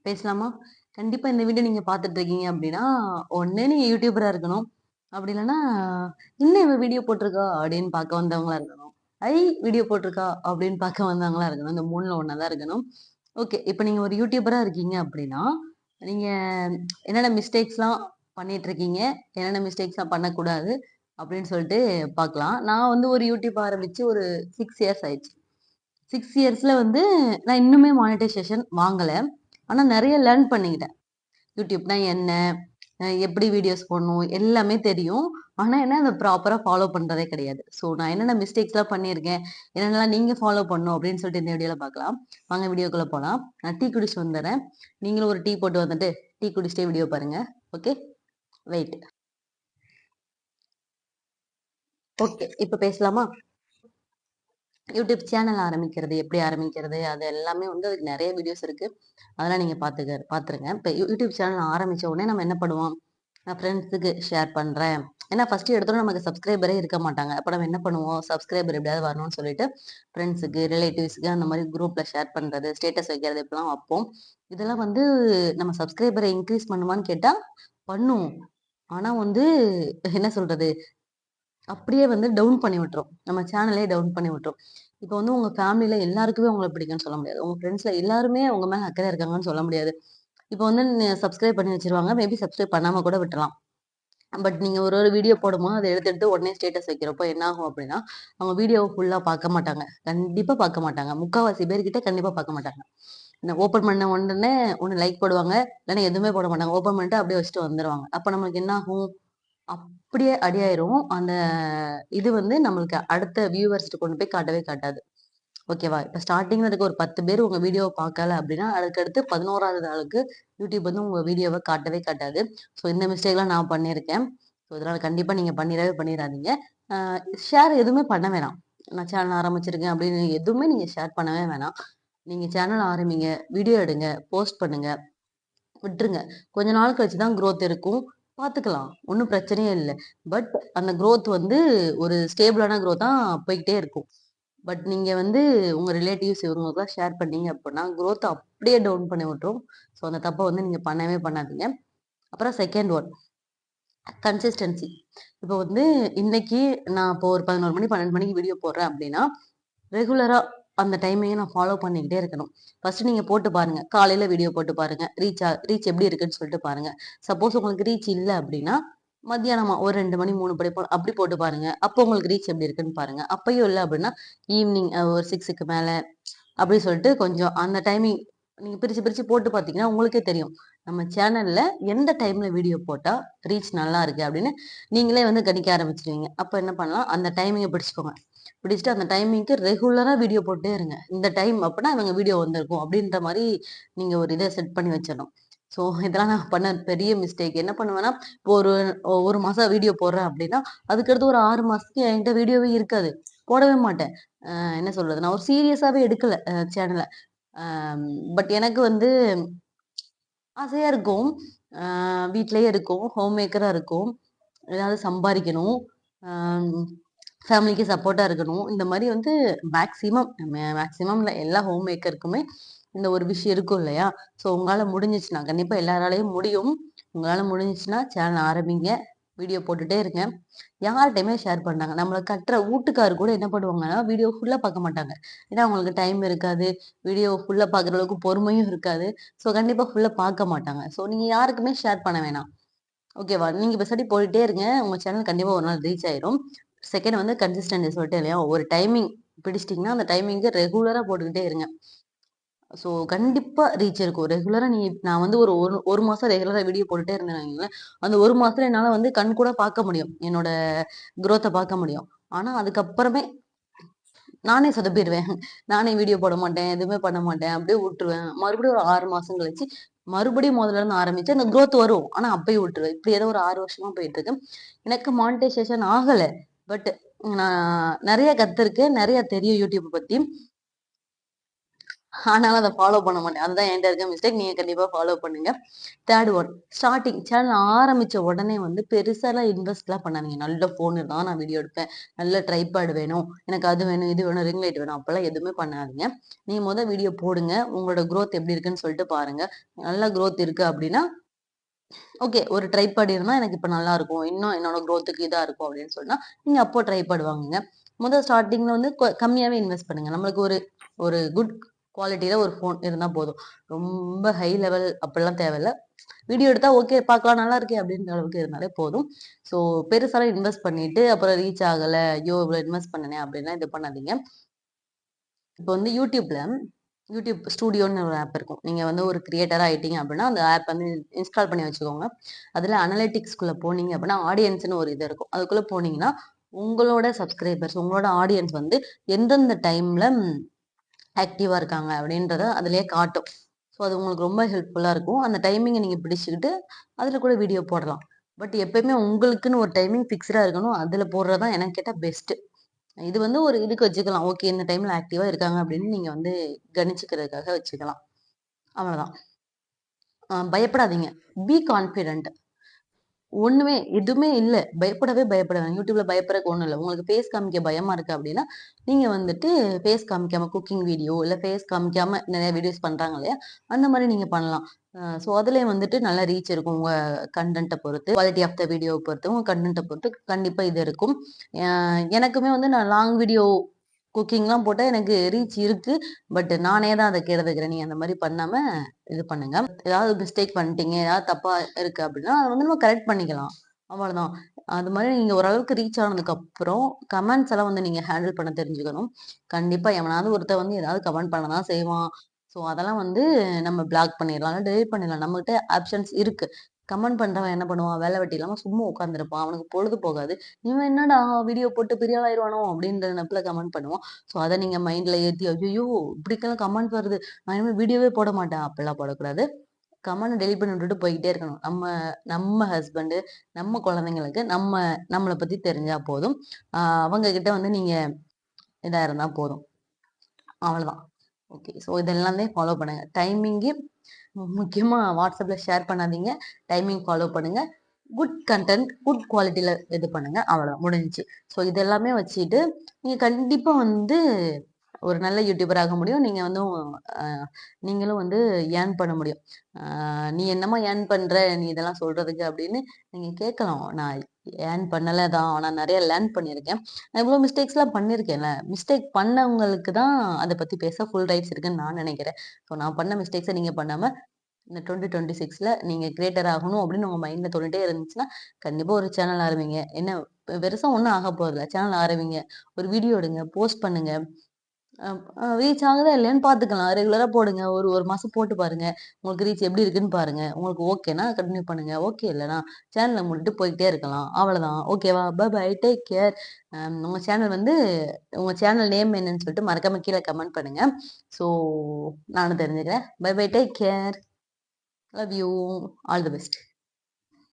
பேசலாமா? கண்டிப்பா இந்த வீடியோ நீங்க பார்த்துட்டு இருக்கீங்க அப்படின்னா, ஒண்ணு நீங்க யூடியூபரா இருக்கணும். அப்படி இல்லன்னா, "என்ன இவ வீடியோ போட்டிருக்கா?" அப்படின்னு பார்க்க வந்தவங்களா இருக்கணும். "ஐ! வீடியோ போட்டிருக்கா" அப்படின்னு பார்க்க வந்தவங்களா இருக்கணும். இந்த 3ல ஒண்ணா தான் இருக்கணும். ஓகே. இப்ப நீங்க ஒரு யூடியூபரா இருக்கீங்க அப்படின்னா, நீங்க என்னென்ன மிஸ்டேக்ஸ்லாம் பண்ணிட்டு இருக்கீங்க? என்னென்ன மிஸ்டேக்ஸ்லாம் பண்ணக்கூடாது? அப்படின்னு சொல்லிட்டு பார்க்கலாம். நான் வந்து ஒரு யூடியூப் ஆரம்பிச்சு ஒரு 6 இயர்ஸ் ஆயிடுச்சு. 6 இயர்ஸ்ல வந்து நான் இன்னுமே மானிட்டைசேஷன் வாங்கல. ஆனா நெறைய லேர்ன் பண்ணிக்கிட்டேன். யூடியூப்னா என்ன? எப்படி வீடியோஸ் போடணும்? எல்லாமே தெரியும். ஆனா என்ன அத ப்ராப்பரா ஃபாலோ பண்றதே கிடையாது. ஸோ நான் என்னென்ன மிஸ்டேக்ஸ்லாம் பண்ணியிருக்கேன், என்னென்னலாம் நீங்க ஃபாலோ பண்ணணும் அப்படின்னு சொல்லிட்டு இந்த வீடியோல பார்க்கலாம். வாங்க வீடியோக்குள்ள போலாம். நான் டீ குடிச்சிட்டு வந்துர்றேன். நீங்களும் ஒரு டீ போட்டு வந்துட்டு, டீ குடிச்சிட்டே வீடியோ பாருங்க. ஓகே? வெயிட். ஓகே. இப்ப பேசலாமா? யூடியூப் சேனல் ஆரம்பிக்கிறது, எப்படி ஆரம்பிக்கிறது? அது எல்லாமே வந்து அதுக்கு நெறைய வீடியோஸ் இருக்கு. அதெல்லாம் நீங்க பார்த்துருங்க. இப்ப யூடியூப் சேனல் ஆரம்பிச்ச உடனே நம்ம என்ன பண்ணுவோம்? நான் ஃப்ரெண்ட்ஸுக்கு ஷேர் பண்றேன். ஏன்னா ஃபர்ஸ்ட்டு எடுத்தோனே நமக்கு சப்ஸ்கிரைபரே இருக்க மாட்டாங்க. அப்ப நம்ம என்ன பண்ணுவோம்? சப்ஸ்கிரைபர் எப்படியாவது வரணும்னு சொல்லிட்டு, ஃப்ரெண்ட்ஸுக்கு, ரிலேட்டிவ்ஸ்க்கு அந்த மாரி குரூப்ல ஷேர் பண்றது, ஸ்டேட்டஸ் வைக்கிறது இப்படிலாம் வப்போம். இதெல்லாம் வந்து நம்ம சப்ஸ்கிரைபர இன்க்ரீஸ் பண்ணுமான்னு கேட்டா, பண்ணும். ஆனா வந்து என்ன சொல்றது? அப்படியே வந்து டவுன் பண்ணி விட்டுரும். நம்ம சேனலே டவுன் பண்ணி விட்டுரும். இப்ப வந்து உங்க ஃபேமிலில எல்லாருக்குமே உங்கள பிடிக்கும்னு சொல்ல முடியாது. உங்க ஃப்ரெண்ட்ஸ்ல எல்லாருமே உங்க மேல அக்கறையா இருக்காங்கன்னு சொல்ல முடியாது. இப்ப வந்து சப்ஸ்கிரைப் பண்ணி வச்சுருவாங்க. மேபி சப்ஸ்கிரைப் பண்ணாம கூட விட்டுறலாம். பட் நீங்க ஒரு ஒரு வீடியோ போடும்போது அத எடுத்து எடுத்து உடனே ஸ்டேட்டஸ் வைக்கிறப்போ என்ன ஆகும் அப்படின்னா, அவங்க வீடியோவ ஃபுல்லா பார்க்க மாட்டாங்க. கண்டிப்பா பார்க்க மாட்டாங்க. முக்காவாசி பேர்கிட்ட கண்டிப்பா பார்க்க மாட்டாங்க. ஓப்பன் பண்ண உடனே ஒண்ணு லைக் போடுவாங்க. இல்லன்னா எதுவுமே போட மாட்டாங்க. ஓப்பன் பண்ணிட்டு அப்படியே வச்சுட்டு வந்துருவாங்க. அப்ப நம்மளுக்கு என்ன ஆகும்? அப்படியே அடியாயிரும். அந்த இது வந்து நம்மளுக்கு அடுத்த வியூவர்ஸ்ட்ட கொண்டு போய் காட்டவே காட்டாது. ஓகேவா? இப்ப ஸ்டார்ட்டிங்ல இருக்க ஒரு 10 பேர் உங்க வீடியோவ பார்க்கல அப்படின்னா, அதுக்கடுத்து 11வது ஆளுக்கு யூடியூப் வந்து உங்க வீடியோவ காட்டவே காட்டாது. ஸோ இந்த மிஸ்டேக்லாம் நான் பண்ணியிருக்கேன். ஸோ இதனால கண்டிப்பா நீங்க பண்ணிறாதீங்க. அ ஷேர் எதுவுமே பண்ண வேணாம். நான் சேனல் ஆரம்பிச்சிருக்கேன் அப்படின்னு எதுவுமே நீங்க ஷேர் பண்ணவே வேணாம். நீங்க சேனல் ஆரம்பிங்க, வீடியோ எடுங்க, போஸ்ட் பண்ணுங்க. விட்டுருங்க. கொஞ்ச நாள் கழிச்சு தான் குரோத் இருக்கும். பார்த்துக்கலாம். ஒண்ணும் பிரச்சனையே இல்ல. பட் அந்த குரோத் வந்து ஒரு ஸ்டேபிளான குரோத்தா போய்க்கிட்டே இருக்கும். பட் நீங்க வந்து உங்க ரிலேட்டிவ்ஸ் இவங்களுக்குலாம் ஷேர் பண்ணீங்க அப்படின்னா, குரோத்த அப்படியே டவுன் பண்ணி விட்டுரும். ஸோ அந்த தப்ப வந்து நீங்க பண்ணவே பண்ணாதீங்க. அப்புறம் செகண்ட் ஒன் கன்சிஸ்டன்சி. இப்போ வந்து இன்னைக்கு நான் இப்போ ஒரு 11 மணி, 12 மணிக்கு வீடியோ போடுறேன் அப்படின்னா, ரெகுலரா அந்த டைமையும் நான் ஃபாலோ பண்ணிக்கிட்டே இருக்கணும். ஃபர்ஸ்ட் நீங்க போட்டு பாருங்க. காலையில வீடியோ போட்டு பாருங்க. ரீச் எப்படி இருக்குன்னு சொல்லிட்டு பாருங்க. சப்போஸ் உங்களுக்கு ரீச் இல்ல அப்படின்னா, மத்தியானமா ஒரு 2 மணி, 3 மணி போல அப்படி போட்டு பாருங்க. அப்போ உங்களுக்கு ரீச் எப்படி இருக்குன்னு பாருங்க. அப்பயும் இல்ல அப்படின்னா, ஈவினிங் ஒரு 6க்கு மேல அப்படி சொல்லிட்டு கொஞ்சம் அந்த டைமிங் நீங்க பிரிச்சு பிரிச்சு போட்டு பார்த்தீங்கன்னா, உங்களுக்கே தெரியும். நம்ம சேனல்ல எந்த டைம்ல வீடியோ போட்டா ரீச் நல்லா இருக்கு அப்படின்னு நீங்களே வந்து கணிக்க ஆரம்பிச்சுருவீங்க. அப்ப என்ன பண்ணலாம், அந்த டைமிங்க பிடிச்சுக்கோங்க. பிடிச்சுட்டு அந்த டைமிங்க்கு ரெகுலரா வீடியோ போட்டே இருங்க. இந்த டைம் அப்பன்னா இவங்க வீடியோ வந்திருக்கும் அப்படின்ற மாரி நீங்க ஒரு இத செட் பண்ணி வச்சிடணும். ஸோ இதெல்லாம் நான் பண்ண பெரிய மிஸ்டேக். என்ன பண்ணுவேன்னா, இப்போ ஒரு 1 மாசம் வீடியோ போடுறேன் அப்படின்னா, அதுக்கடுத்து ஒரு 6 மாசத்துக்கு என்கிட்ட வீடியோவே இருக்காது. போடவே மாட்டேன். என்ன சொல்றது? நான் ஒரு சீரியஸாவே எடுக்கல சேனல. அம் பட் எனக்கு வந்து ஆசையா இருக்கும். அ வீட்லயே இருக்கோம். ஹோம் மேக்கரா இருக்கோம். ஏதாவது சம்பாரிக்கணும். அம் ஃபேமிலிக்கு சப்போர்ட்டா இருக்கணும். இந்த மாரி வந்து மேக்ஸிமம் மேக்ஸிமம் இல்ல எல்லா ஹோம் மேக்கருக்குமே இந்த ஒரு விஷயம் இருக்கும் இல்லையா? ஸோ உங்களால முடிஞ்சுச்சுன்னா, கண்டிப்பா எல்லாராலயும் முடியும். உங்களால முடிஞ்சுச்சுன்னா சேனல் ஆரம்பிங்க. வீடியோ போட்டுட்டே இருங்க. யார்ட்டயுமே ஷேர் பண்ணாங்க. நம்மள கட்டுற வூட்டுக்காரு கூட என்ன பண்ணுவாங்கன்னா, வீடியோ ஃபுல்லா பார்க்க மாட்டாங்க. ஏன்னா அவங்களுக்கு டைம் இருக்காது. வீடியோ ஃபுல்லா பார்க்குற அளவுக்கு பொறுமையும் இருக்காது. ஸோ கண்டிப்பா ஃபுல்லா பார்க்க மாட்டாங்க. ஸோ நீங்க யாருக்குமே ஷேர் பண்ண வேணாம். ஓகேவா? நீங்க பெசாட்டி போயிட்டே இருங்க. உங்க சேனல் கண்டிப்பா ஒரு நாள் ரீச் ஆயிரும். செகண்ட் வந்து கன்சிஸ்டன்சி சொல்லிட்டேன் இல்லையா? ஒரு டைமிங் பிடிச்சிட்டீங்கன்னா, அந்த டைமிங்க்கு ரெகுலரா போட்டுக்கிட்டே இருங்க. ஸோ கண்டிப்பா ரீச் இருக்கும். ரெகுலரா நான் வந்து ஒரு மாசம் ரெகுலரா வீடியோ போட்டுட்டே இருந்தேன்னு வைங்களேன், அந்த 1 மாசத்துல என்னால வந்து கண்கூடா பார்க்க முடியும். என்னோட குரோத்த பார்க்க முடியும். ஆனா அதுக்கப்புறமே நானே சொதப்பிருவேன். நானே வீடியோ போட மாட்டேன். எதுவுமே பண்ண மாட்டேன். அப்படியே விட்டுருவேன். மறுபடியும் ஒரு 6 மாசம் கழிச்சு, மறுபடியும் முதல்ல இருந்து ஆரம்பிச்சு அந்த குரோத் வரும். ஆனா அப்பயும் விட்டுருவேன். இப்படியே தான் ஒரு 6 வருஷமா போயிட்டு இருக்கு. எனக்கு மானிட்டைசேஷன் ஆகல. பட் நான் நெறைய கத்துருக்கேன். நெறைய தெரியும் யூடியூப் பத்தி. ஆனாலும் அத ஃபாலோ பண்ண மாட்டேன். அதுதான் என்ட்ட இருக்க மிஸ்டேக். நீங்க கண்டிப்பா ஃபாலோ பண்ணுங்க. 3 ஒன் ஸ்டார்ட்டிங் சேனல் ஆரம்பிச்ச உடனே வந்து பெருசாலாம் இன்வெஸ்ட்லாம் பண்ணாதீங்க. நல்ல ஃபோன் இருந்தா நான் வீடியோ எடுப்பேன். நல்ல ட்ரைபாட் வேணும். எனக்கு அது வேணும், இது வேணும், ரிங் லைட் வேணும். அப்பலாம் எதுவுமே பண்ணாதீங்க. நீங்க வீடியோ போடுங்க. உங்களோட குரோத் எப்படி இருக்குன்னு சொல்லிட்டு பாருங்க. நல்ல குரோத் இருக்கு அப்படின்னா, ஓகே ஒரு ட்ரைபாட் இருந்தா எனக்கு இப்ப நல்லா இருக்கும். இன்னும் என்னோட குரோத்துக்கு இதா இருக்கும் அப்படின்னு சொன்னா, நீங்க அப்போ ட்ரைபாட் வாங்குங்க. ஸ்டார்ட்டிங்ல வந்து கம்மியாவே இன்வெஸ்ட் பண்ணுங்க. நம்மளுக்கு ஒரு ஒரு குட் குவாலிட்டில ஒரு ஃபோன் இருந்தா போதும். ரொம்ப ஹை லெவல் அப்படிலாம் தேவையில்ல. வீடியோ எடுத்தா ஓகே பார்க்கலாம் நல்லா இருக்கே அப்படின்ற அளவுக்கு இருந்தாலே போதும். ஸோ பெருசாலாம் இன்வெஸ்ட் பண்ணிட்டு அப்புறம் ரீச் ஆகல. ஐயோ! இவ்வளோ இன்வெஸ்ட் பண்ணனே அப்படின்லாம் இது பண்ணாதீங்க. இப்போ யூடியூப்ல யூடியூப் ஸ்டுடியோன்னு ஒரு ஆப் இருக்கும். நீங்க ஒரு கிரியேட்டரா ஆயிட்டீங்க அப்படின்னா, அந்த ஆப் இன்ஸ்டால் பண்ணி வச்சுக்கோங்க. அதுல அனலிட்டிக்ஸ்குள்ள போனீங்க அப்படின்னா, ஆடியன்ஸ்ன்னு ஒரு இது இருக்கும். அதுக்குள்ள போனீங்கன்னா, உங்களோட சப்ஸ்கிரைபர்ஸ், உங்களோட ஆடியன்ஸ் எந்தெந்த டைம்ல ஆக்டிவா இருக்காங்க அப்படின்றத அதிலேயே காட்டும். ஸோ அது உங்களுக்கு ரொம்ப ஹெல்ப்ஃபுல்லா இருக்கும். அந்த டைமிங்க நீங்க பிடிச்சுக்கிட்டு, அதுல கூட வீடியோ போடலாம். பட் எப்பயுமே உங்களுக்குன்னு ஒரு டைமிங் ஃபிக்ஸ்டா இருக்கணும். அதுல போடுறது தான் எனக்கு கேட்டா பெஸ்ட். இது ஒரு இதுக்கு வச்சுக்கலாம். ஓகே இந்த டைம்ல ஆக்டிவா இருக்காங்க அப்படின்னு நீங்க கணிச்சுக்கிறதுக்காக வச்சுக்கலாம். அவ்வளவுதான். பயப்படாதீங்க. Be confident. ஒண்ணுமே எதுவுமே இல்ல. பயப்படவே பயப்பட வேணாம். YouTubeல பயப்படுறதுக்கு ஒண்ணும் இல்ல. உங்களுக்கு ஃபேஸ் காமிக்க பயமா இருக்கு அப்படின்னா, நீங்க ஃபேஸ் காமிக்காம குக்கிங் வீடியோ, இல்ல ஃபேஸ் காமிக்காம நெறைய வீடியோஸ் பண்றாங்க இல்லையா? அந்த மாரி நீங்க பண்ணலாம். ஸோ அதுலயும் நல்ல ரீச் இருக்கும். உங்க கன்டென்ட்ட பொறுத்து, குவாலிட்டி ஆஃப் த வீடியோவ பொறுத்து, உங்க கன்டென்ட்ட பொறுத்து கண்டிப்பா இது இருக்கும். அ எனக்குமே நான் லாங் வீடியோ குக்கிங்லாம் போட்டா எனக்கு ரீச் இருக்கு. பட் நானே தான் அத கெடுத்துக்கிறேன். நீங்க அந்த மாரி பண்ணாம இது பண்ணுங்க. ஏதாவது மிஸ்டேக் பண்ணிட்டீங்க, ஏதாவது தப்பா இருக்கு அப்படின்னா, அத நம்ம கரெக்ட் பண்ணிக்கலாம். அவ்வளதான். அது மாரி நீங்க ஓரளவுக்கு ரீச் ஆனதுக்கப்புறம், கமெண்ட்ஸ் எல்லாம் நீங்க ஹேண்டில் பண்ண தெரிஞ்சுக்கணும். கண்டிப்பா எவனாவது ஒருத்தன் ஏதாவது கமெண்ட் பண்ண தான் செய்வான். ஸோ அதெல்லாம் நம்ம பிளாக் பண்ணிடலாம். இல்ல டெலீட் பண்ணிடலாம். நம்மகிட்ட ஆப்ஷன்ஸ் இருக்கு. கமெண்ட் பண்றவன் என்ன பண்ணுவான்? வேல வெட்டி இல்லாம சும்மா உட்கார்ந்திருப்பான். அவனுக்கு பொழுது போகாது. இவன் என்னடா வீடியோ போட்டு பெரிய ஆள் ஆயிருவானோ அப்படின்ற நெனப்புல கமெண்ட் பண்ணுவான். ஸோ அத நீங்க மைண்ட்ல ஏத்தி, ஐய்யய்யோ! இப்படிக்கெல்லாம் கமெண்ட் வருது. நான் இனிமே வீடியோவே போட மாட்டேன். அப்படிலாம் போடக்கூடாது. கமெண்ட் டெலீட் பண்ணி விட்டுட்டு போய்க்கிட்டே இருக்கணும். நம்ம நம்ம ஹஸ்பண்ட், நம்ம குழந்தைங்களுக்கு நம்மள பத்தி தெரிஞ்சா போதும். அவங்க கிட்ட நீங்க இதா இருந்தா போதும். அவ்வளதான். ஓகே. ஸோ இதெல்லாமே ஃபாலோ பண்ணுங்க. டைமிங்கு முக்கியமா WhatsAppல ஷேர் பண்ணாதீங்க. டைமிங் ஃபாலோ பண்ணுங்க. குட் கன்டென்ட், குட் குவாலிட்டில இது பண்ணுங்க. அவ்வளோதான் முடிஞ்சுச்சு. ஸோ இது எல்லாமே வச்சுட்டு, நீங்க கண்டிப்பா ஒரு நல்ல யூடியூபர் ஆக முடியும். நீங்க அ நீங்களும் ஏர்ன் பண்ண முடியும். அ "நீ என்னம்மா ஏர்ன் பண்ற? நீ இதெல்லாம் சொல்றதுக்கு" அப்படின்னு நீங்க கேட்கலாம். நான் ஏர்ன் பண்ணல தான். ஆனா நெறைய லேர்ன் பண்ணியிருக்கேன். நான் இவ்ளோ மிஸ்டேக்ஸ்லாம் பண்ணியிருக்கேன்ல. மிஸ்டேக் பண்ணவங்களுக்கு தான் அத பத்தி பேச ஃபுல் ரைட்ஸ் இருக்குன்னு நான் நெனைக்கிறேன். ஸோ நான் பண்ண மிஸ்டேக்ஸ நீங்க பண்ணாம, இந்த 2026ல நீங்க கிரியேட்டர் ஆகணும் அப்படின்னு உங்க மைண்ட்ல தோணிட்டே இருந்துச்சுன்னா, கண்டிப்பா ஒரு சேனல் ஆரம்பிங்க. என்ன பெருசா ஒண்ணும் ஆகப் போறதில்ல. சேனல் ஆரம்பிங்க. ஒரு வீடியோ எடுங்க. போஸ்ட் பண்ணுங்க. அ ரீச் ஆகுதா இல்லையான்னு பார்த்துக்கலாம். ரெகுலரா போடுங்க. ஒரு 1 மாசம் போட்டு பாருங்க. உங்களுக்கு ரீச் எப்படி இருக்குன்னு பாருங்க. உங்களுக்கு ஓகேன்னா கன்டின்யூ பண்ணுங்க. ஓகே இல்லன்னா சேனல மூடிட்டு போயிட்டே இருக்கலாம். அவ்வளதான். ஓகேவா? பை. Take care. உங்க சேனல் உங்க சேனல் நேம் என்னன்னு சொல்லிட்டு மறக்காம கீழ கமெண்ட் பண்ணுங்க. ஸோ நானும் தெரிஞ்சுக்கிறேன். Bye. Take care. Love you. All the best.